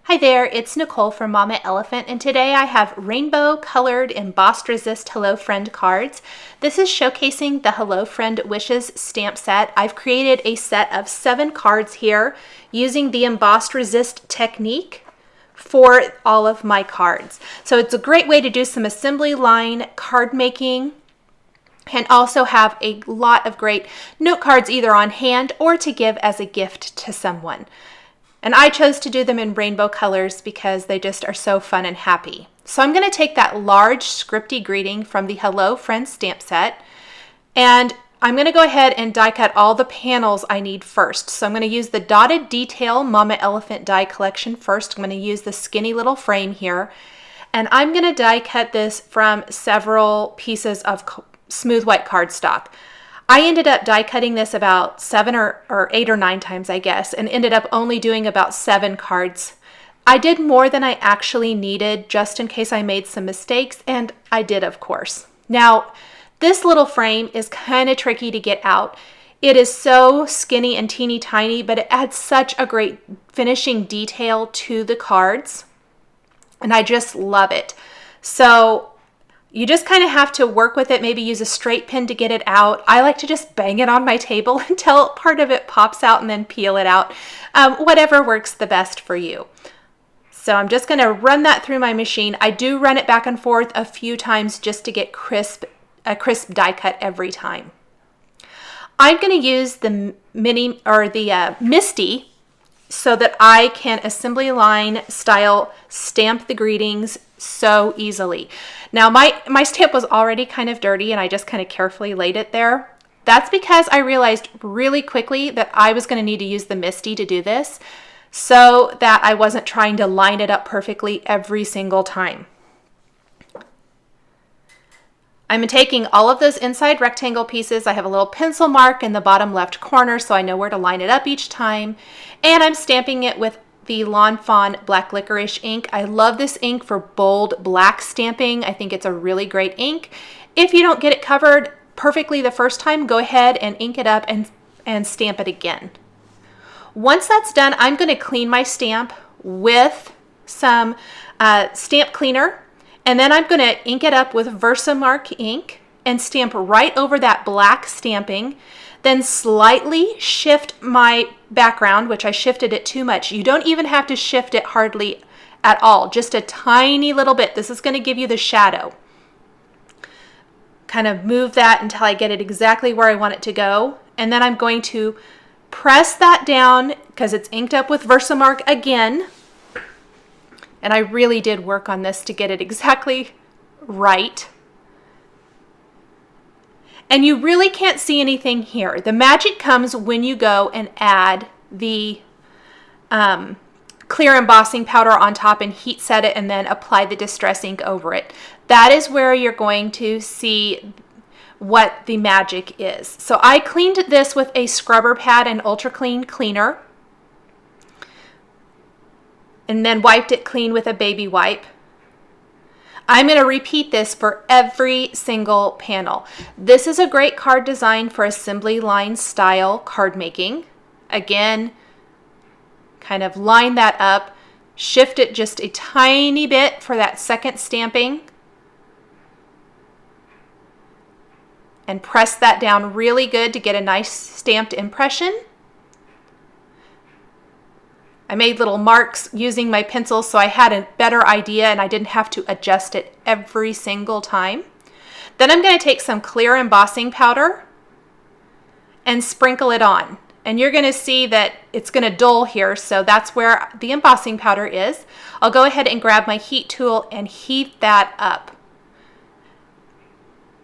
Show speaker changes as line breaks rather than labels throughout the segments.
Hi there, it's Nicole from Mama Elephant, and today I have rainbow colored embossed resist Hello Friend cards. This is showcasing the Hello Friend Wishes stamp set. I've created a set of 7 cards here using the embossed resist technique for all of my cards. So it's a great way to do some assembly line card making and also have a lot of great note cards either on hand or to give as a gift to someone. And I chose to do them in rainbow colors because they just are so fun and happy. So I'm going to take that large scripty greeting from the Hello Friend stamp set, and I'm going to go ahead and die cut all the panels I need first. So I'm going to use the Dotted Detail Mama Elephant die collection first. I'm going to use the skinny little frame here, and I'm going to die cut this from several pieces of smooth white cardstock. I ended up die cutting this about 7 or 8 or 9 times, I guess, and ended up only doing about 7 cards. I did more than I actually needed just in case I made some mistakes, and I did, of course. Now, this little frame is kind of tricky to get out. It is so skinny and teeny tiny, but it adds such a great finishing detail to the cards, and I just love it. So you just kind of have to work with it, maybe use a straight pin to get it out. I like to just bang it on my table until part of it pops out and then peel it out. Whatever works the best for you. So I'm just going to run that through my machine. I do run it back and forth a few times just to get a crisp die cut every time. I'm going to use the Misty so that I can assembly line style stamp the greetings so easily. Now my stamp was already kind of dirty and I just kind of carefully laid it there. That's because I realized really quickly that I was going to need to use the Misty to do this so that I wasn't trying to line it up perfectly every single time. I'm taking all of those inside rectangle pieces. I have a little pencil mark in the bottom left corner so I know where to line it up each time. And I'm stamping it with the Lawn Fawn Black Licorice ink. I love this ink for bold black stamping. I think it's a really great ink. If you don't get it covered perfectly the first time, go ahead and ink it up and stamp it again. Once that's done, I'm going to clean my stamp with some stamp cleaner. And then I'm going to ink it up with Versamark ink and stamp right over that black stamping. Then slightly shift my background, which I shifted it too much. You don't even have to shift it hardly at all, just a tiny little bit. This is going to give you the shadow. Kind of move that until I get it exactly where I want it to go. And then I'm going to press that down because it's inked up with Versamark again. And I really did work on this to get it exactly right. And you really can't see anything here. The magic comes when you go and add the clear embossing powder on top and heat set it and then apply the distress ink over it. That is where you're going to see what the magic is. So I cleaned this with a scrubber pad and Ultra Clean cleaner, and then wiped it clean with a baby wipe. I'm going to repeat this for every single panel. This is a great card design for assembly line style card making. Again, kind of line that up, shift it just a tiny bit for that second stamping, and press that down really good to get a nice stamped impression. I made little marks using my pencil so I had a better idea and I didn't have to adjust it every single time. Then I'm going to take some clear embossing powder and sprinkle it on. And you're going to see that it's going to dull here, so that's where the embossing powder is. I'll go ahead and grab my heat tool and heat that up.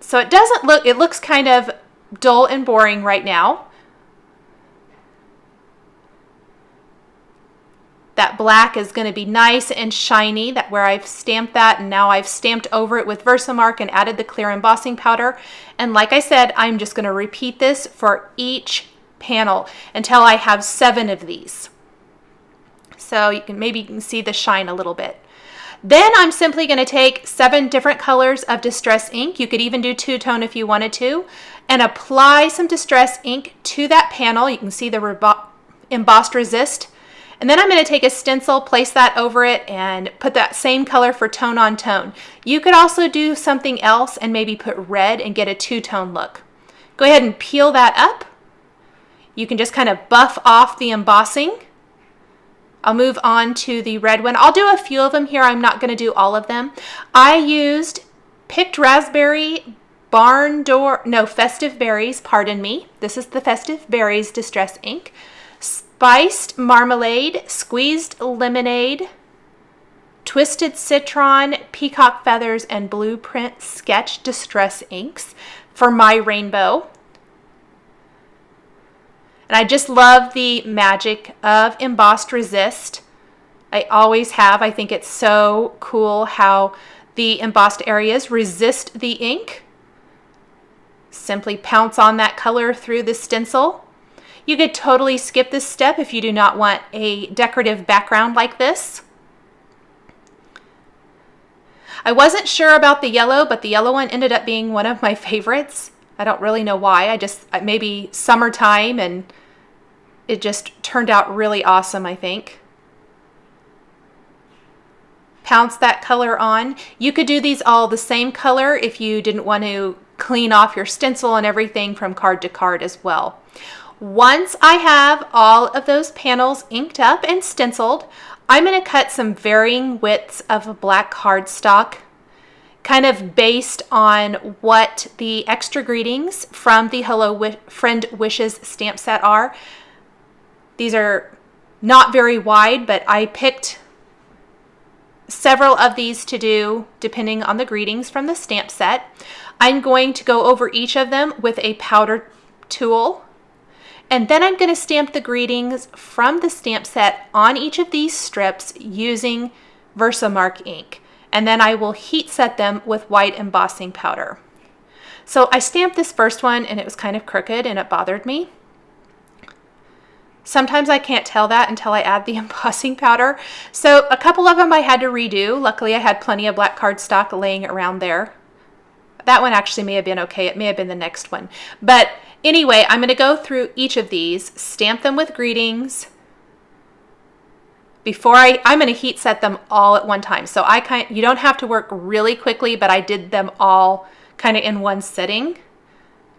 So it looks kind of dull and boring right now. That black is going to be nice and shiny, that where I've stamped that, and now I've stamped over it with Versamark and added the clear embossing powder. And like I said, I'm just going to repeat this for each panel until I have 7 of these. So you can see the shine a little bit. Then I'm simply going to take 7 different colors of Distress ink. You could even do two-tone if you wanted to, and apply some Distress ink to that panel. You can see the embossed resist. And then I'm going to take a stencil, place that over it, and put that same color for tone on tone. You could also do something else and maybe put red and get a two-tone look. Go ahead and peel that up. You can just kind of buff off the embossing. I'll move on to the red one. I'll do a few of them here. I'm not going to do all of them. I used Picked Raspberry, Festive Berries, pardon me. This is the Festive Berries Distress ink. Spiced Marmalade, Squeezed Lemonade, Twisted Citron, Peacock Feathers, and Blueprint Sketch Distress inks for my rainbow. And I just love the magic of embossed resist. I always have. I think it's so cool how the embossed areas resist the ink. Simply pounce on that color through the stencil. You could totally skip this step if you do not want a decorative background like this. I wasn't sure about the yellow, but the yellow one ended up being one of my favorites. I don't really know why. Maybe summertime, and it just turned out really awesome, I think. Pounce that color on. You could do these all the same color if you didn't want to clean off your stencil and everything from card to card as well. Once I have all of those panels inked up and stenciled, I'm going to cut some varying widths of black cardstock, kind of based on what the extra greetings from the Hello Friend Wishes stamp set are. These are not very wide, but I picked several of these to do depending on the greetings from the stamp set. I'm going to go over each of them with a powder tool, and then I'm going to stamp the greetings from the stamp set on each of these strips using Versamark ink, and then I will heat set them with white embossing powder. So I stamped this first one and it was kind of crooked and it bothered me. Sometimes I can't tell that until I add the embossing powder. So a couple of them I had to redo. Luckily I had plenty of black cardstock laying around there. That one actually may have been okay. It may have been the next one. But anyway, I'm going to go through each of these, stamp them with greetings. I'm going to heat set them all at one time. So you don't have to work really quickly, but I did them all kind of in one sitting.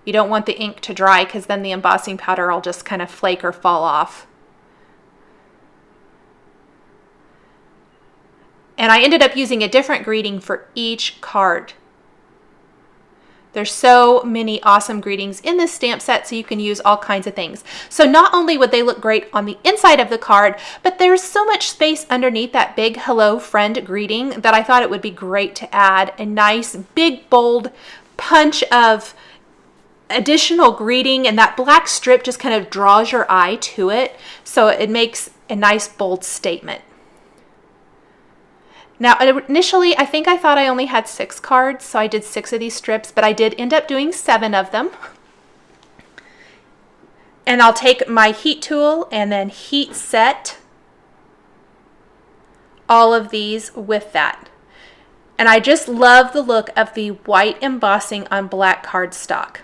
You don't want the ink to dry because then the embossing powder will just kind of flake or fall off. And I ended up using a different greeting for each card. There's so many awesome greetings in this stamp set, so you can use all kinds of things. So not only would they look great on the inside of the card, but there's so much space underneath that big Hello Friend greeting that I thought it would be great to add a nice, big, bold punch of additional greeting, and that black strip just kind of draws your eye to it, so it makes a nice, bold statement. Now, initially, I think I thought I only had 6 cards, so I did 6 of these strips, but I did end up doing 7 of them. And I'll take my heat tool and then heat set all of these with that. And I just love the look of the white embossing on black cardstock.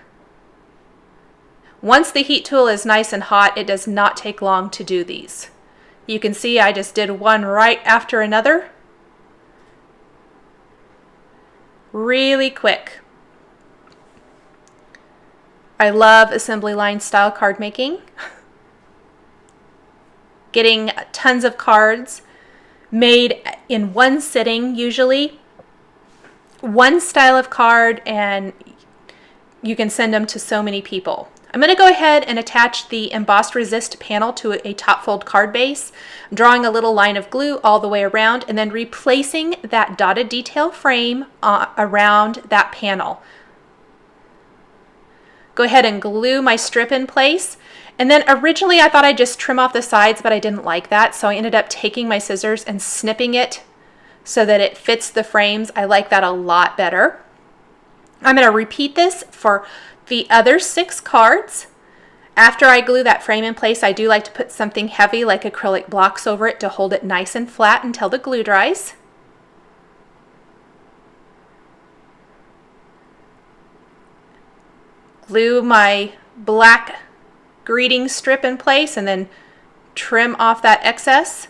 Once the heat tool is nice and hot, it does not take long to do these. You can see I just did one right after another. Really quick. I love assembly line style card making. Getting tons of cards made in one sitting, usually. One style of card, and you can send them to so many people. I'm going to go ahead and attach the embossed resist panel to a top fold card base. I'm drawing a little line of glue all the way around and then replacing that dotted detail frame around that panel. Go ahead and glue my strip in place. And then originally I thought I'd just trim off the sides, but I didn't like that. So I ended up taking my scissors and snipping it so that it fits the frames. I like that a lot better. I'm going to repeat this for the other 6 cards. After I glue that frame in place, I do like to put something heavy like acrylic blocks over it to hold it nice and flat until the glue dries. Glue my black greeting strip in place and then trim off that excess.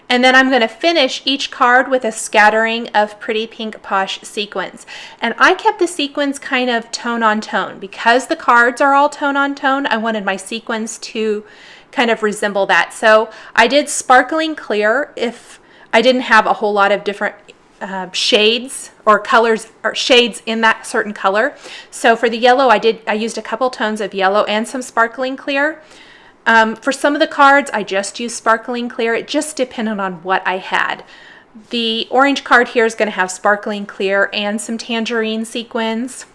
And then I'm going to finish each card with a scattering of Pretty Pink Posh sequins. And I kept the sequins kind of tone on tone. Because the cards are all tone on tone, I wanted my sequins to kind of resemble that. So I did sparkling clear if I didn't have a whole lot of different shades or colors or shades in that certain color. So for the yellow, I used a couple tones of yellow and some sparkling clear. For some of the cards, I just used sparkling clear. It just depended on what I had. The orange card here is going to have sparkling clear and some tangerine sequins.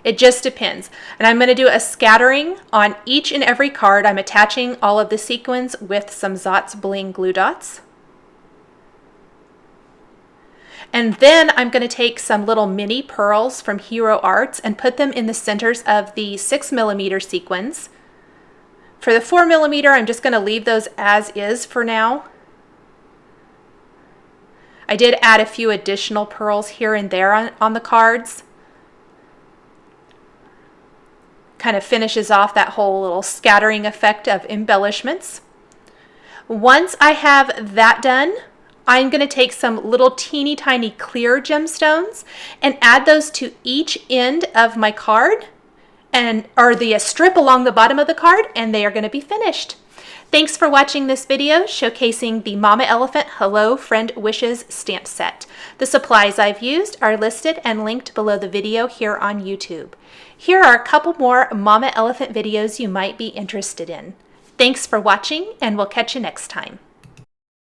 It just depends. And I'm going to do a scattering on each and every card. I'm attaching all of the sequins with some Zotz Bling glue dots. And then I'm going to take some little mini pearls from Hero Arts and put them in the centers of the 6mm sequins. For the 4mm, I'm just going to leave those as is for now. I did add a few additional pearls here and there on the cards. Kind of finishes off that whole little scattering effect of embellishments. Once I have that done, I'm going to take some little teeny tiny clear gemstones and add those to each end of my card or the strip along the bottom of the card, and they are going to be finished. Thanks for watching this video showcasing the Mama Elephant Hello Friend Wishes stamp set. The supplies I've used are listed and linked below the video here on YouTube. Here are a couple more Mama Elephant videos you might be interested in. Thanks for watching, and we'll catch you next time.